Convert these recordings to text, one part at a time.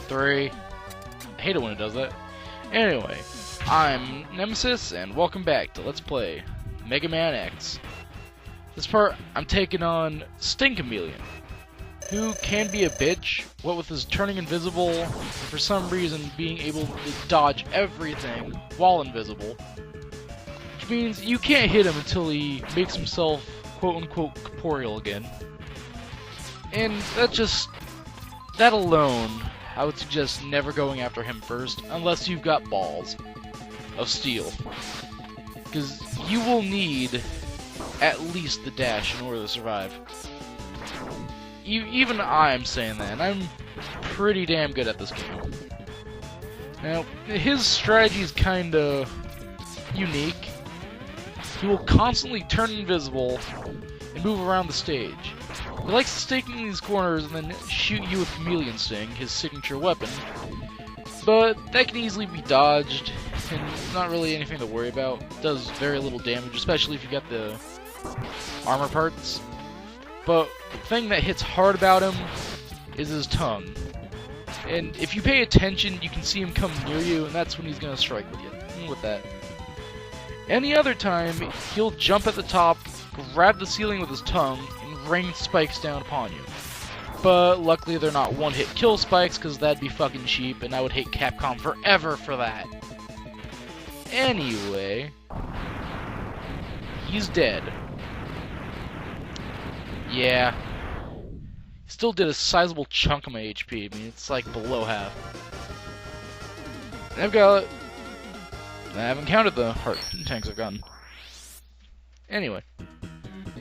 3. I hate it when it does that. Anyway, I'm Nemesis, and welcome back to Let's Play Mega Man X. This part, I'm taking on Sting Chameleon, who can be a bitch, what with his turning invisible, and for some reason being able to dodge everything while invisible. Which means you can't hit him until he makes himself quote-unquote corporeal again. And that alone, I would suggest never going after him first, unless you've got balls of steel. Because you will need at least the dash in order to survive. Even I'm saying that, and I'm pretty damn good at this game. Now, his strategy is kinda unique. He will constantly turn invisible and move around the stage. He likes to stake in these corners and then shoot you with Chameleon Sting, his signature weapon, but that can easily be dodged, and not really anything to worry about. It does very little damage, especially if you got the armor parts. But the thing that hits hard about him is his tongue. And if you pay attention, you can see him come near you, and that's when he's going to strike with you. With that. Any other time, he'll jump at the top, grab the ceiling with his tongue, and rain spikes down upon you. But luckily they're not one-hit kill spikes, because that'd be fucking cheap, and I would hate Capcom forever for that. Anyway, he's dead. Yeah. He still did a sizable chunk of my HP. I mean, it's like below half. And I haven't counted the heart tanks I've gotten. Anyway,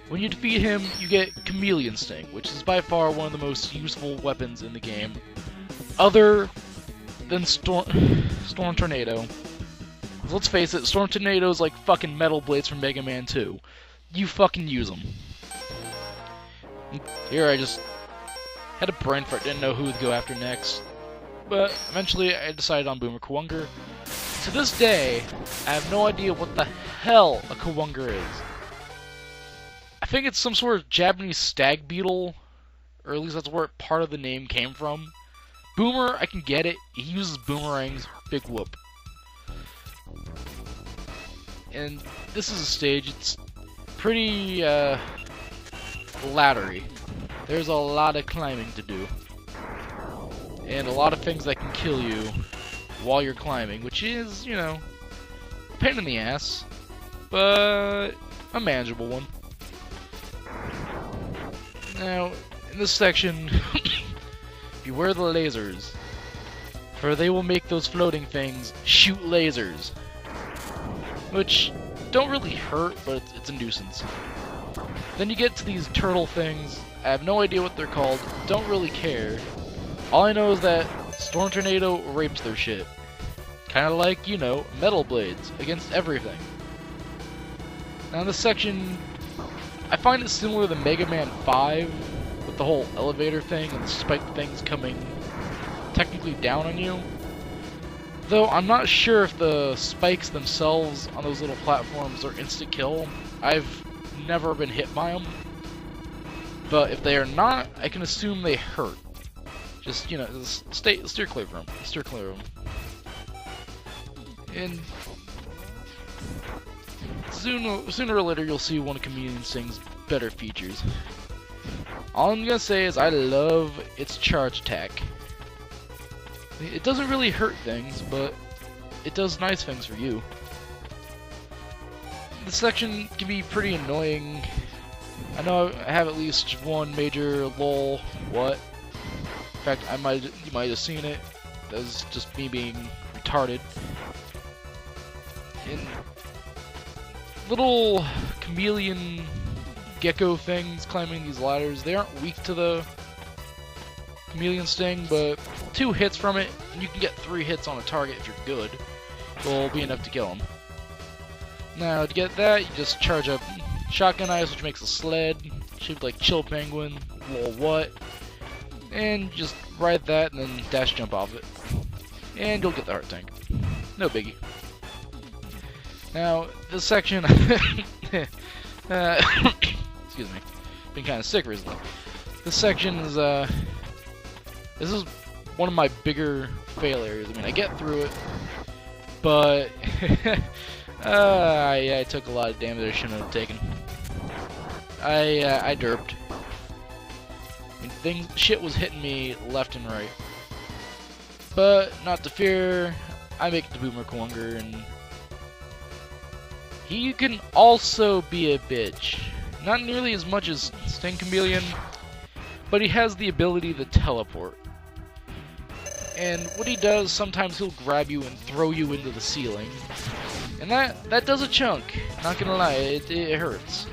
when you defeat him, you get Chameleon Sting, which is by far one of the most useful weapons in the game, other than Storm Tornado. Let's face it, Storm Tornado is like fucking Metal Blades from Mega Man 2. You fucking use them. Here I just had a brain fart, didn't know who to go after next. But eventually I decided on Boomer Kawunger. To this day, I have no idea what the hell a Kawunger is. I think it's some sort of Japanese stag beetle, or at least that's where part of the name came from. Boomer, I can get it. He uses boomerangs, big whoop. And this is a stage, it's pretty, laddery. There's a lot of climbing to do. And a lot of things that can kill you while you're climbing, which is, you know, a pain in the ass, but a manageable one. Now, in this section, beware the lasers, for they will make those floating things shoot lasers, which don't really hurt, but it's a nuisance. Then you get to these turtle things. I have no idea what they're called, don't really care. All I know is that Storm Tornado rapes their shit. Kinda like, you know, Metal Blades against everything. Now in this section, I find it similar to Mega Man 5, with the whole elevator thing and the spiked things coming technically down on you. Though I'm not sure if the spikes themselves on those little platforms are instant kill. I've never been hit by them. But if they are not, I can assume they hurt. Just, you know, steer clear of them. Steer clear of them. And sooner or later you'll see one of Chameleon Sting's better features. All I'm gonna say is I love its charge attack. It doesn't really hurt things, but it does nice things for you. This section can be pretty annoying. I know I have at least one major lol. What? In fact, you might have seen it. That's just me being retarded. And little chameleon gecko things climbing these ladders, they aren't weak to the Chameleon Sting, but 2 hits from it, and you can get 3 hits on a target if you're good, will be enough to kill him. Now, to get that, you just charge up Shotgun Ice, which makes a sled, shaped like Chill Penguin, lol what, and just ride that and then dash jump off it. And you'll get the heart tank. No biggie. Now, this section, excuse me, been kind of sick recently. This section is, this is one of my bigger failures. I mean, I get through it, but I took a lot of damage I shouldn't have taken. I derped. I mean, shit was hitting me left and right. But not to fear, I make it to Boomer Kwunger, and he can also be a bitch. Not nearly as much as Sting Chameleon, but he has the ability to teleport. And what he does, sometimes he'll grab you and throw you into the ceiling. And that does a chunk. Not gonna lie, it hurts.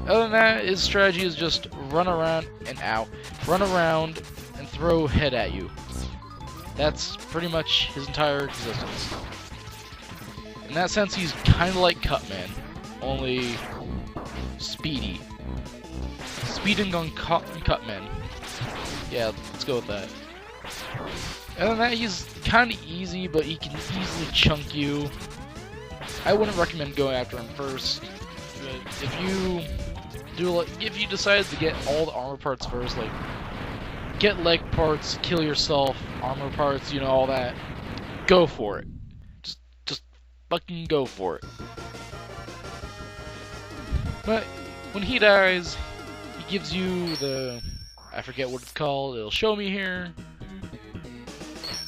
Other than that, his strategy is just run around and run around and throw head at you. That's pretty much his entire existence. In that sense, he's kind of like Cutman, only speedy. Speeding on Cutman. Yeah, let's go with that. Other than that, he's kind of easy, but he can easily chunk you. I wouldn't recommend going after him first. But if you decide to get all the armor parts first, like get leg parts, kill yourself, armor parts, you know, all that, go for it. Just fucking go for it. But when he dies, he gives you the, I forget what it's called, it'll show me here.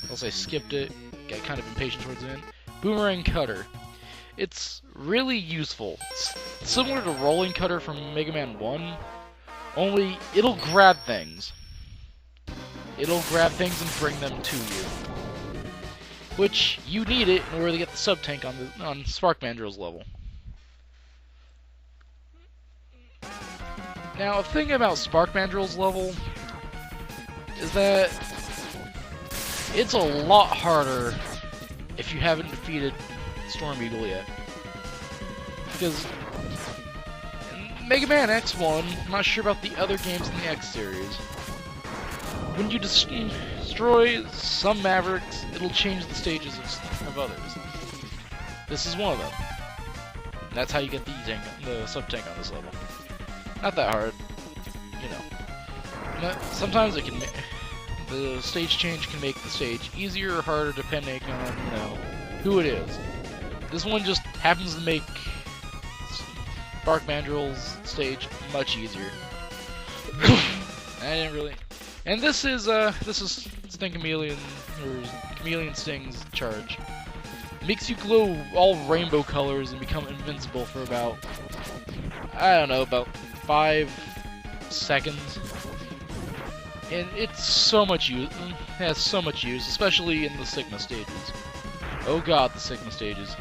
Unless I skipped it, got kind of impatient towards the end. Boomerang Cutter. It's really useful. It's similar to Rolling Cutter from Mega Man 1, only it'll grab things. It'll grab things and bring them to you. Which, you need it in order to get the sub-tank on Spark Mandrill's level. Now, a thing about Spark Mandrill's level is that it's a lot harder if you haven't defeated Storm Eagle yet. Because in Mega Man X1, I'm not sure about the other games in the X series, when you destroy some Mavericks, it'll change the stages of others. This is one of them. And that's how you get the sub-tank on this level. Not that hard, you know. Sometimes it can the stage change can make the stage easier or harder depending on, you know, who it is. This one just happens to make Spark Mandrill's stage much easier. I didn't really. And this is Sting Chameleon, or Chameleon Sting's charge. It makes you glow all rainbow colors and become invincible for about, I don't know, about 5 seconds. And it's so much use. It has so much use, especially in the Sigma stages. Oh god, the Sigma stages.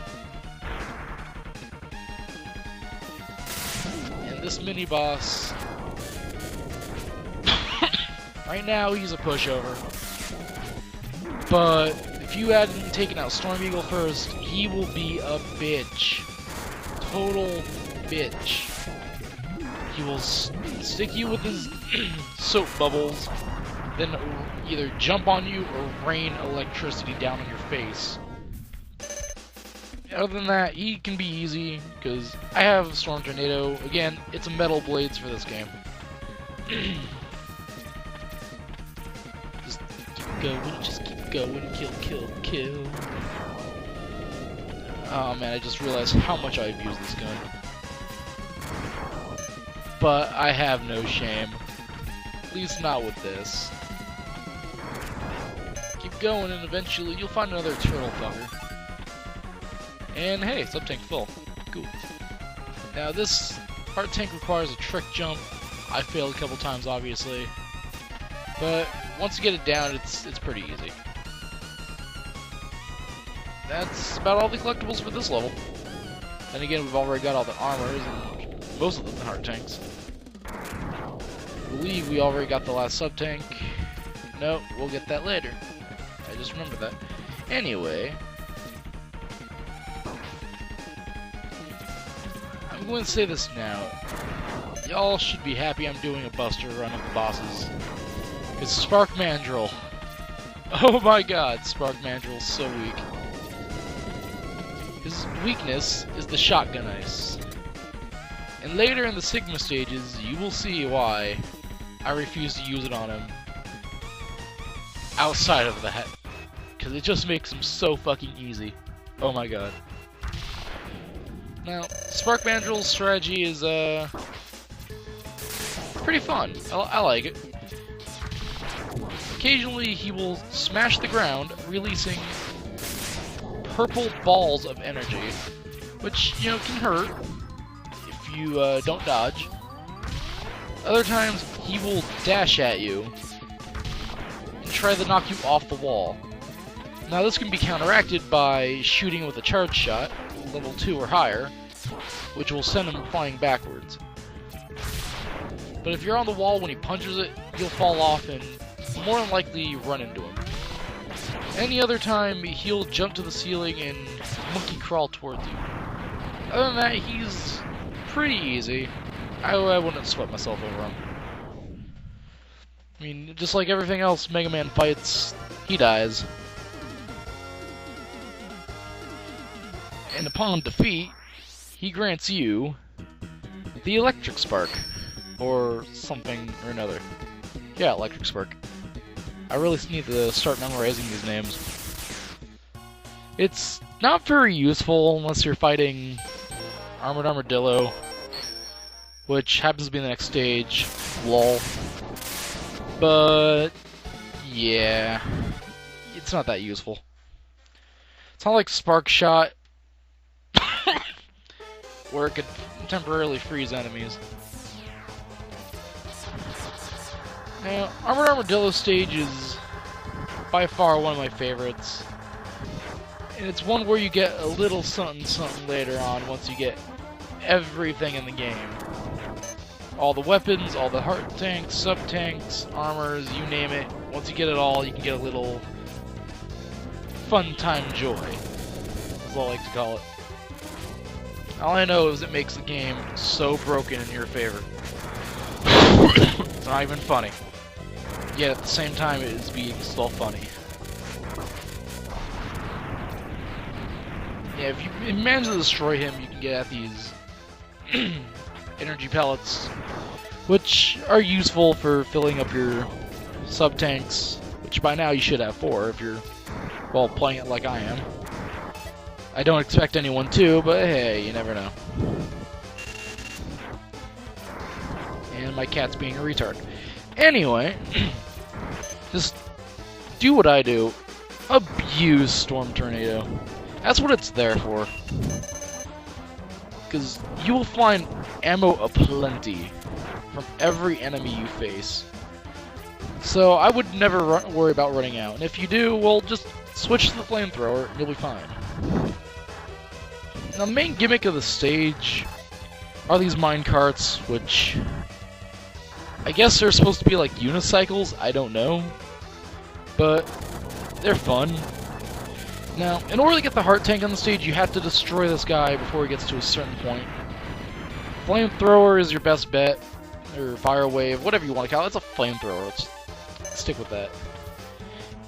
And this mini boss, right now he's a pushover. But if you hadn't taken out Storm Eagle first, he will be a bitch. Total bitch. He will stick you with his soap bubbles, then either jump on you or rain electricity down on your face. Other than that, he can be easy, because I have Storm Tornado. Again, it's a metal blades for this game. Just keep going, kill. Oh man, I just realized how much I've used this gun. But I have no shame. At least not with this. Keep going and eventually you'll find another turtle fucker. And hey, sub-tank full. Cool. Now this heart tank requires a trick jump. I failed a couple times obviously. But once you get it down, it's pretty easy. That's about all the collectibles for this level. Then again, we've already got all the armors and most of the heart tanks. I believe we already got the last sub-tank. No, we'll get that later. I just remembered that. Anyway, I'm going to say this now. Y'all should be happy I'm doing a buster run of the bosses. Because Spark Mandrill. Oh my god, Spark Mandrill's so weak. His weakness is the shotgun ice. And later in the Sigma stages, you will see why I refuse to use it on him. outside of that, because it just makes him so fucking easy. Oh my god. Now, Spark Mandrill's strategy is pretty fun. I like it. Occasionally, he will smash the ground, releasing purple balls of energy, which, you know, can hurt if you don't dodge. Other times, he will dash at you and try to knock you off the wall. Now, this can be counteracted by shooting with a charge shot, level 2 or higher, which will send him flying backwards. But if you're on the wall when he punches it, you'll fall off and more than likely run into him. Any other time, he'll jump to the ceiling and monkey crawl towards you. Other than that, he's pretty easy. I wouldn't sweat myself over him. I mean, just like everything else Mega Man fights, he dies. And upon defeat, he grants you the Electric Spark. Or something or another. Yeah, Electric Spark. I really need to start memorizing these names. It's not very useful unless you're fighting Armored Armadillo, which happens to be the next stage. Lol. But yeah, it's not that useful. It's not like Spark Shot, where it could temporarily freeze enemies. Now, Armored Armadillo stage is by far one of my favorites. And it's one where you get a little something something later on once you get everything in the game. All the weapons, all the heart tanks, sub-tanks, armors, you name it. Once you get it all, you can get a little fun time joy. That's what I like to call it. All I know is it makes the game so broken in your favor. It's not even funny. Yet at the same time, it is being still funny. Yeah, if you manage to destroy him, you can get at these energy pellets, which are useful for filling up your sub-tanks, which by now you should have 4 if you're, well, playing it like I am. I don't expect anyone to, but hey, you never know. And my cat's being a retard. Anyway, just do what I do. Abuse Storm Tornado. That's what it's there for. Because you will find ammo aplenty from every enemy you face. So I would never worry about running out. And if you do, well, just switch to the flamethrower and you'll be fine. Now, the main gimmick of the stage are these minecarts, which I guess they're supposed to be like unicycles, I don't know. But they're fun. Now, in order to get the heart tank on the stage, you have to destroy this guy before he gets to a certain point. Flamethrower is your best bet, or fire wave, whatever you want to call it. It's a flamethrower. Let's stick with that.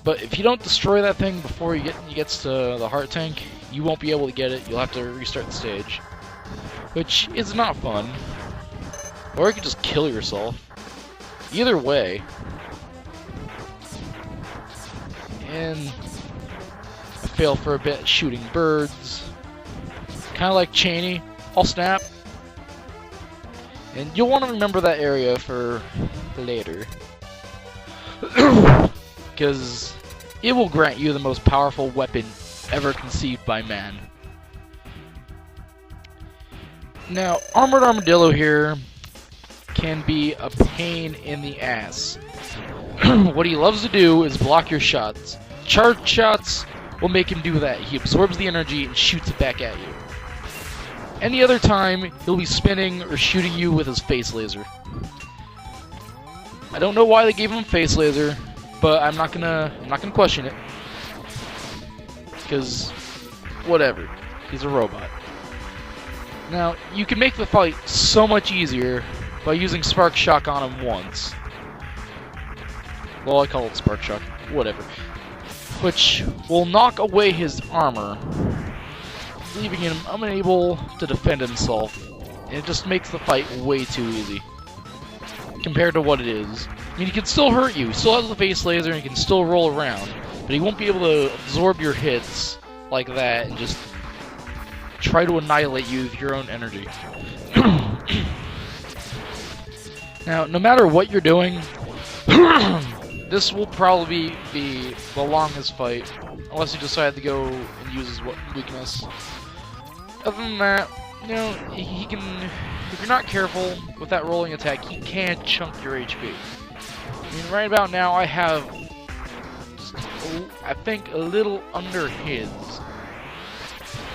But if you don't destroy that thing before he gets to the heart tank, you won't be able to get it. You'll have to restart the stage, which is not fun. Or you could just kill yourself. Either way. And I fail for a bit shooting birds. Kind of like Cheney. I'll snap. And you'll want to remember that area for later. Because it will grant you the most powerful weapon ever conceived by man. Now, Armored Armadillo here can be a pain in the ass. What he loves to do is block your shots. Charge shots will make him do that. He absorbs the energy and shoots it back at you. Any other time, he'll be spinning or shooting you with his phase laser. I don't know why they gave him phase laser, but I'm not gonna question it. Because whatever. He's a robot. Now, you can make the fight so much easier by using Spark Shock on him once. Well, I call it Spark Shock. Whatever. Which will knock away his armor, leaving him unable to defend himself. And it just makes the fight way too easy. compared to what it is. I mean, he can still hurt you. He still has the face laser, and he can still roll around. But he won't be able to absorb your hits like that and just try to annihilate you with your own energy. Now, no matter what you're doing, this will probably be the longest fight, unless you decide to go and use his weakness. Other than that, you know, he can, if you're not careful with that rolling attack, he can chunk your HP. I mean, right about now, I have, just, I think, a little under his.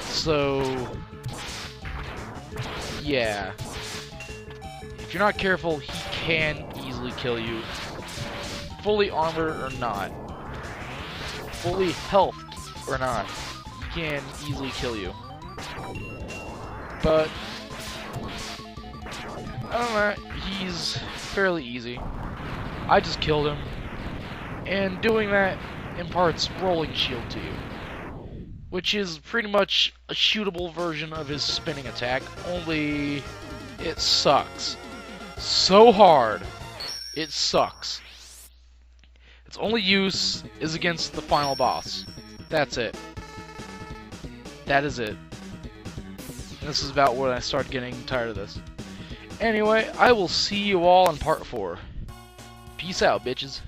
So, yeah. If you're not careful, he can easily kill you. Fully armored or not. Fully healthed or not. He can easily kill you. But, I don't know, he's fairly easy. I just killed him. And doing that imparts rolling shield to you, which is pretty much a shootable version of his spinning attack, only it sucks so hard. It sucks. Its only use is against the final boss. That's it. That is it. And this is about when I start getting tired of this. Anyway, I will see you all in part 4. Peace out, bitches.